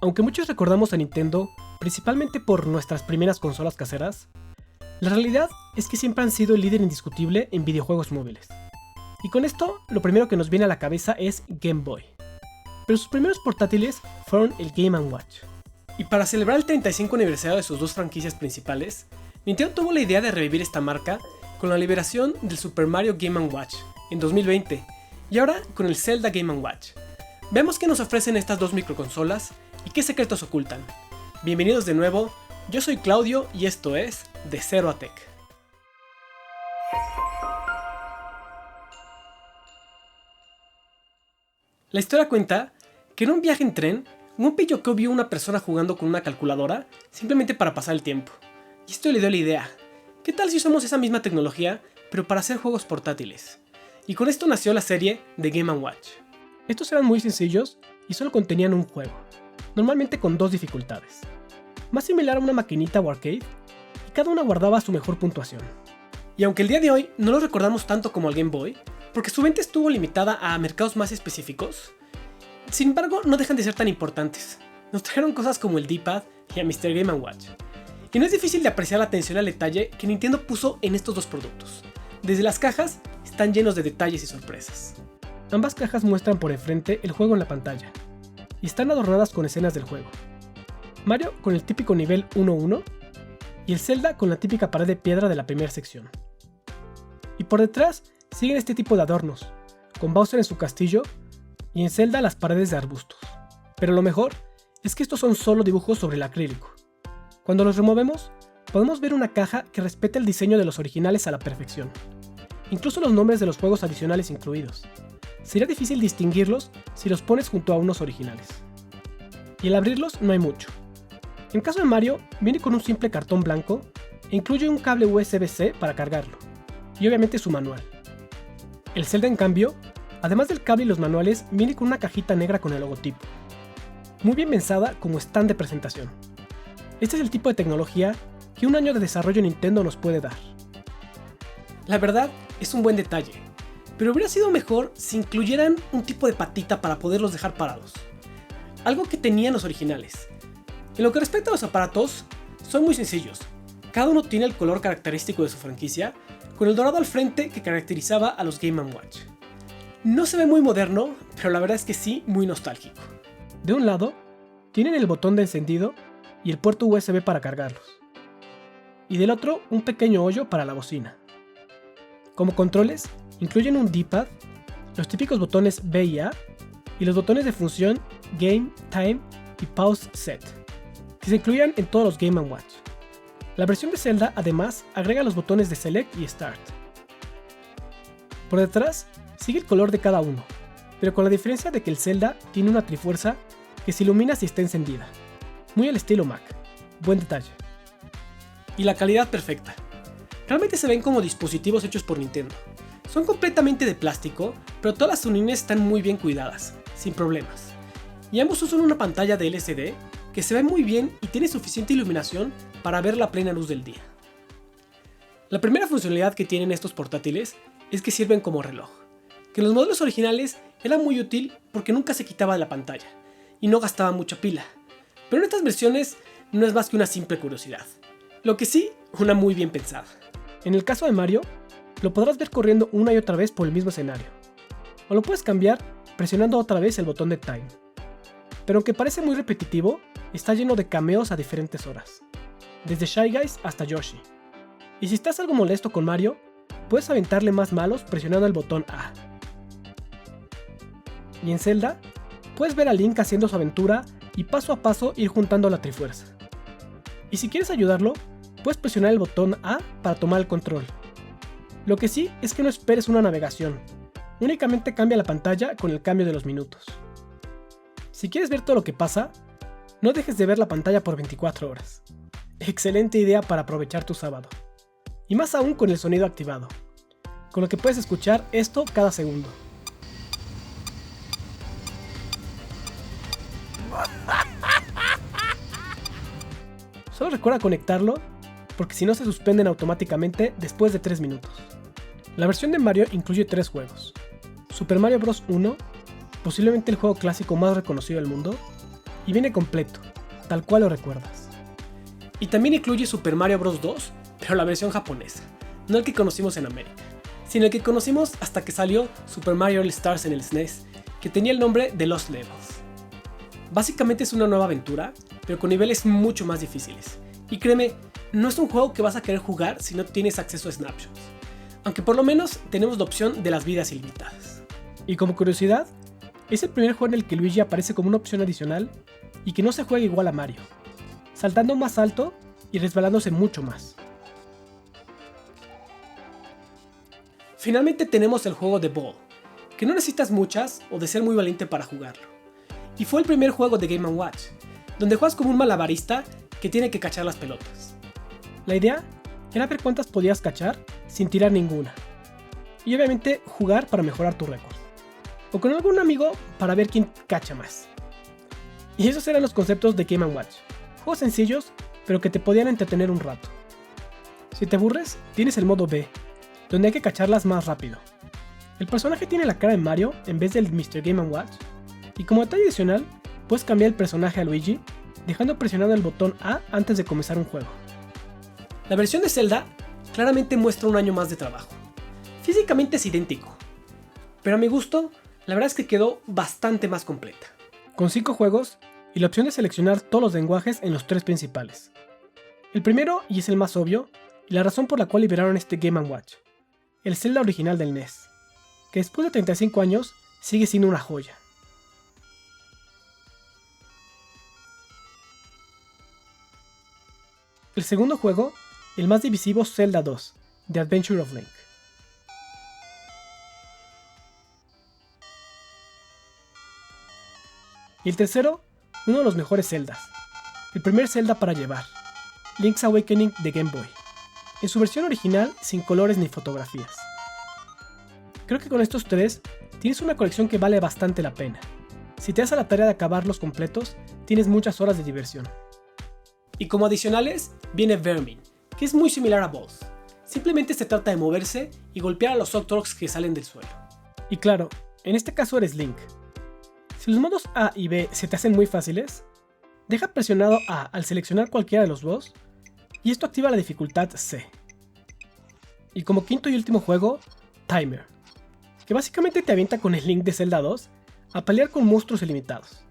Aunque muchos recordamos a Nintendo principalmente por nuestras primeras consolas caseras, la realidad es que siempre han sido el líder indiscutible en videojuegos móviles. Y con esto, lo primero que nos viene a la cabeza es Game Boy. Pero sus primeros portátiles fueron el Game & Watch. Y para celebrar el 35 aniversario de sus dos franquicias principales, Nintendo tuvo la idea de revivir esta marca con la liberación del Super Mario Game & Watch en 2020 y ahora con el Zelda Game & Watch. Veamos qué nos ofrecen estas dos microconsolas y qué secretos ocultan. Bienvenidos de nuevo, yo soy Claudio y esto es De Cero a Tech. La historia cuenta que en un viaje en tren, Gunpei Yokoi vio a una persona jugando con una calculadora simplemente para pasar el tiempo. Y esto le dio la idea. ¿Qué tal si usamos esa misma tecnología, pero para hacer juegos portátiles? Y con esto nació la serie de Game & Watch. Estos eran muy sencillos y solo contenían un juego, normalmente con dos dificultades. Más similar a una maquinita o arcade, y cada una guardaba su mejor puntuación. Y aunque el día de hoy no lo recordamos tanto como al Game Boy, porque su venta estuvo limitada a mercados más específicos, sin embargo no dejan de ser tan importantes. Nos trajeron cosas como el D-Pad y a Mr. Game & Watch. Y no es difícil de apreciar la atención al detalle que Nintendo puso en estos dos productos. Desde las cajas están llenos de detalles y sorpresas. Ambas cajas muestran por enfrente el juego en la pantalla, y están adornadas con escenas del juego. Mario con el típico nivel 1-1, y el Zelda con la típica pared de piedra de la primera sección. Y por detrás siguen este tipo de adornos, con Bowser en su castillo, y en Zelda las paredes de arbustos. Pero lo mejor es que estos son solo dibujos sobre el acrílico. Cuando los removemos, podemos ver una caja que respeta el diseño de los originales a la perfección. Incluso los nombres de los juegos adicionales incluidos. Sería difícil distinguirlos si los pones junto a unos originales. Y al abrirlos no hay mucho. En caso de Mario, viene con un simple cartón blanco e incluye un cable USB-C para cargarlo, y obviamente su manual. El Zelda, en cambio, además del cable y los manuales, viene con una cajita negra con el logotipo. Muy bien pensada como stand de presentación. Este es el tipo de tecnología que un año de desarrollo Nintendo nos puede dar. La verdad, es un buen detalle, pero hubiera sido mejor si incluyeran un tipo de patita para poderlos dejar parados. Algo que tenían los originales. En lo que respecta a los aparatos, son muy sencillos. Cada uno tiene el color característico de su franquicia, con el dorado al frente que caracterizaba a los Game & Watch. No se ve muy moderno, pero la verdad es que sí muy nostálgico. De un lado, tienen el botón de encendido y el puerto USB para cargarlos. Y del otro, un pequeño hoyo para la bocina. Como controles, incluyen un D-Pad, los típicos botones B y A, y los botones de función Game, Time y Pause Set, que se incluían en todos los Game & Watch. La versión de Zelda además agrega los botones de Select y Start. Por detrás sigue el color de cada uno, pero con la diferencia de que el Zelda tiene una trifuerza que se ilumina si está encendida. Muy al estilo Mac, buen detalle. Y la calidad perfecta. Realmente se ven como dispositivos hechos por Nintendo. Son completamente de plástico, pero todas las uniones están muy bien cuidadas, sin problemas. Y ambos usan una pantalla de LCD que se ve muy bien y tiene suficiente iluminación para ver la plena luz del día. La primera funcionalidad que tienen estos portátiles es que sirven como reloj, que en los modelos originales era muy útil porque nunca se quitaba de la pantalla y no gastaba mucha pila, pero en estas versiones no es más que una simple curiosidad, lo que sí, una muy bien pensada. En el caso de Mario, lo podrás ver corriendo una y otra vez por el mismo escenario, o lo puedes cambiar presionando otra vez el botón de Time. Pero aunque parece muy repetitivo, está lleno de cameos a diferentes horas, desde Shy Guys hasta Yoshi. Y si estás algo molesto con Mario, puedes aventarle más malos presionando el botón A. Y en Zelda, puedes ver a Link haciendo su aventura y paso a paso ir juntando la trifuerza. Y si quieres ayudarlo, puedes presionar el botón A para tomar el control. Lo que sí es que no esperes una navegación, únicamente cambia la pantalla con el cambio de los minutos. Si quieres ver todo lo que pasa, no dejes de ver la pantalla por 24 horas. Excelente idea para aprovechar tu sábado. Y más aún con el sonido activado, con lo que puedes escuchar esto cada segundo. Solo recuerda conectarlo, porque si no se suspenden automáticamente después de 3 minutos. La versión de Mario incluye 3 juegos: Super Mario Bros. 1, posiblemente el juego clásico más reconocido del mundo, y viene completo, tal cual lo recuerdas. Y también incluye Super Mario Bros. 2, pero la versión japonesa, no el que conocimos en América, sino el que conocimos hasta que salió Super Mario All Stars en el SNES, que tenía el nombre de Lost Levels. Básicamente es una nueva aventura, pero con niveles mucho más difíciles. Y créeme, no es un juego que vas a querer jugar si no tienes acceso a snapshots, aunque por lo menos tenemos la opción de las vidas ilimitadas. Y como curiosidad, es el primer juego en el que Luigi aparece como una opción adicional y que no se juega igual a Mario, saltando más alto y resbalándose mucho más. Finalmente tenemos el juego de Ball, que no necesitas muchas o de ser muy valiente para jugarlo. Y fue el primer juego de Game & Watch, donde juegas como un malabarista que tiene que cachar las pelotas. La idea era ver cuántas podías cachar sin tirar ninguna, y obviamente jugar para mejorar tu récord, o con algún amigo para ver quién cacha más. Y esos eran los conceptos de Game & Watch, juegos sencillos pero que te podían entretener un rato. Si te aburres, tienes el modo B, donde hay que cacharlas más rápido. El personaje tiene la cara de Mario en vez del Mr. Game & Watch, y como detalle adicional, puedes cambiar el personaje a Luigi dejando presionado el botón A antes de comenzar un juego. La versión de Zelda claramente muestra un año más de trabajo. Físicamente es idéntico, pero a mi gusto, la verdad es que quedó bastante más completa. Con 5 juegos y la opción de seleccionar todos los lenguajes en los 3 principales. El primero, y es el más obvio, y la razón por la cual liberaron este Game & Watch, el Zelda original del NES, que después de 35 años sigue siendo una joya. El segundo juego, el más divisivo Zelda 2, The Adventure of Link. Y el tercero, uno de los mejores Zeldas, el primer Zelda para llevar, Link's Awakening de Game Boy, en su versión original sin colores ni fotografías. Creo que con estos 3 tienes una colección que vale bastante la pena. Si te das a la tarea de acabarlos completos, tienes muchas horas de diversión. Y como adicionales, viene Vermin, que es muy similar a Balls. Simplemente se trata de moverse y golpear a los Octoroks que salen del suelo. Y claro, en este caso eres Link. Si los modos A y B se te hacen muy fáciles, deja presionado A al seleccionar cualquiera de los dos, y esto activa la dificultad C. Y como quinto y último juego, Timer, que básicamente te avienta con el Link de Zelda 2 a pelear con monstruos ilimitados,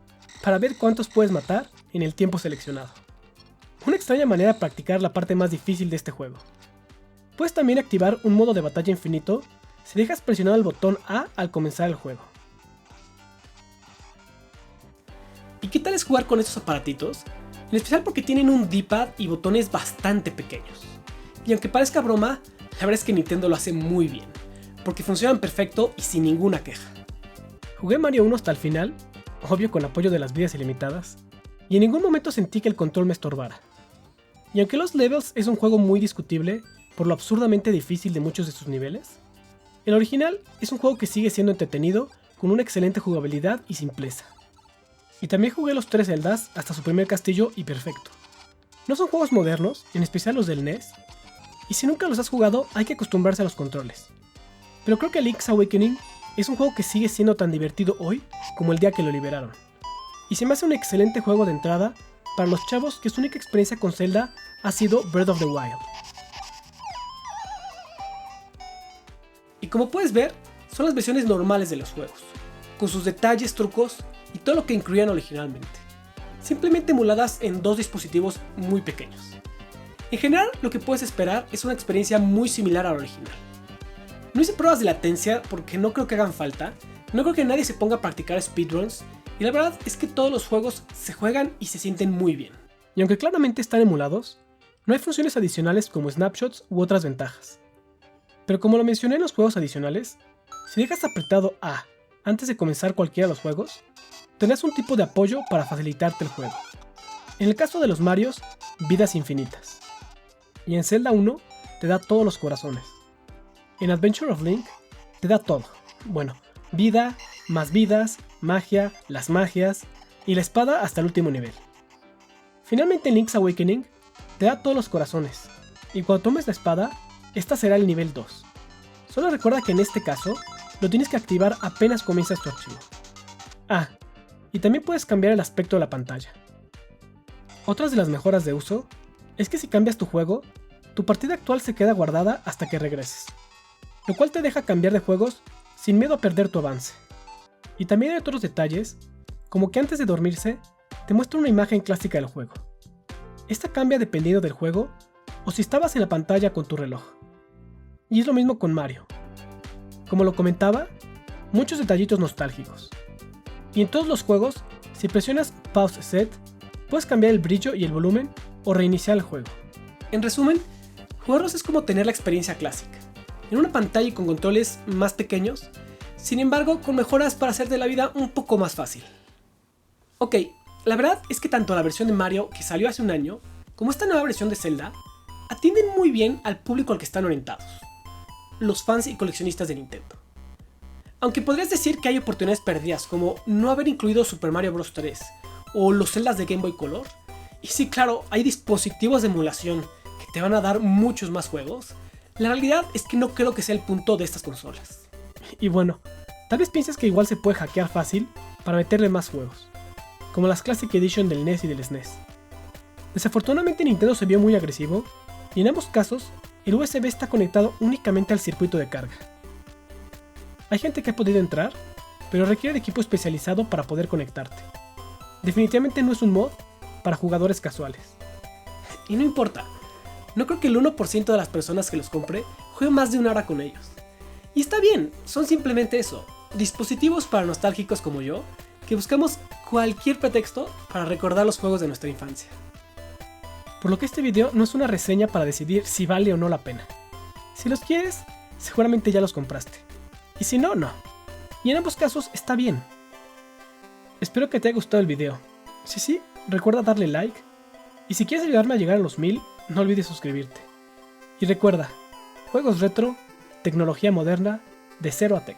para ver cuántos puedes matar en el tiempo seleccionado. Una extraña manera de practicar la parte más difícil de este juego. Puedes también activar un modo de batalla infinito si dejas presionado el botón A al comenzar el juego. ¿Y qué tal es jugar con estos aparatitos? En especial porque tienen un D-pad y botones bastante pequeños. Y aunque parezca broma, la verdad es que Nintendo lo hace muy bien, porque funcionan perfecto y sin ninguna queja. Jugué Mario 1 hasta el final, obvio con apoyo de las vidas ilimitadas, y en ningún momento sentí que el control me estorbara. Y aunque Lost Levels es un juego muy discutible por lo absurdamente difícil de muchos de sus niveles, el original es un juego que sigue siendo entretenido con una excelente jugabilidad y simpleza. Y también jugué los 3 Zeldas hasta su primer castillo y perfecto. No son juegos modernos, en especial los del NES, y si nunca los has jugado hay que acostumbrarse a los controles. Pero creo que Link's Awakening es un juego que sigue siendo tan divertido hoy como el día que lo liberaron. Y se me hace un excelente juego de entrada para los chavos que su única experiencia con Zelda ha sido Breath of the Wild. Y como puedes ver, son las versiones normales de los juegos, con sus detalles, trucos y todo lo que incluían originalmente, simplemente emuladas en 2 dispositivos muy pequeños. En general, lo que puedes esperar es una experiencia muy similar a la original. No hice pruebas de latencia porque no creo que hagan falta, no creo que nadie se ponga a practicar speedruns, y la verdad es que todos los juegos se juegan y se sienten muy bien. Y aunque claramente están emulados, no hay funciones adicionales como snapshots u otras ventajas. Pero como lo mencioné en los juegos adicionales, si dejas apretado A antes de comenzar cualquiera de los juegos, tendrás un tipo de apoyo para facilitarte el juego. En el caso de los Marios, vidas infinitas. Y en Zelda 1 te da todos los corazones. En Adventure of Link te da todo. Bueno, vida, más vidas, magia, las magias y la espada hasta el último nivel. Finalmente en Link's Awakening te da todos los corazones, y cuando tomes la espada, esta será el nivel 2. Solo recuerda que en este caso lo tienes que activar apenas comienzas tu archivo. Ah, y también puedes cambiar el aspecto de la pantalla. Otras de las mejoras de uso es que si cambias tu juego, tu partida actual se queda guardada hasta que regreses, lo cual te deja cambiar de juegos sin miedo a perder tu avance. Y también hay otros detalles, como que antes de dormirse, te muestra una imagen clásica del juego. Esta cambia dependiendo del juego o si estabas en la pantalla con tu reloj. Y es lo mismo con Mario. Como lo comentaba, muchos detallitos nostálgicos. Y en todos los juegos, si presionas Pause Set, puedes cambiar el brillo y el volumen o reiniciar el juego. En resumen, jugarlos es como tener la experiencia clásica, en una pantalla y con controles más pequeños, sin embargo con mejoras para hacerte la vida un poco más fácil. Ok, la verdad es que tanto la versión de Mario que salió hace un año, como esta nueva versión de Zelda, atienden muy bien al público al que están orientados, los fans y coleccionistas de Nintendo. Aunque podrías decir que hay oportunidades perdidas como no haber incluido Super Mario Bros. 3 o los Zeldas de Game Boy Color, y sí, claro, hay dispositivos de emulación que te van a dar muchos más juegos, la realidad es que no creo que sea el punto de estas consolas. Y bueno, tal vez pienses que igual se puede hackear fácil para meterle más juegos, como las Classic Edition del NES y del SNES. Desafortunadamente Nintendo se vio muy agresivo, y en ambos casos, el USB está conectado únicamente al circuito de carga. Hay gente que ha podido entrar, pero requiere de equipo especializado para poder conectarte. Definitivamente no es un mod para jugadores casuales. Y no importa, no creo que el 1% de las personas que los compre juegue más de una hora con ellos. Y está bien, son simplemente eso, dispositivos para nostálgicos como yo, que buscamos cualquier pretexto para recordar los juegos de nuestra infancia. Por lo que este video no es una reseña para decidir si vale o no la pena. Si los quieres, seguramente ya los compraste. Y si no, no. Y en ambos casos está bien. Espero que te haya gustado el video. Si sí, recuerda darle like. Y si quieres ayudarme a llegar a los 1000, no olvides suscribirte. Y recuerda, juegos retro, tecnología moderna, de cero a tech.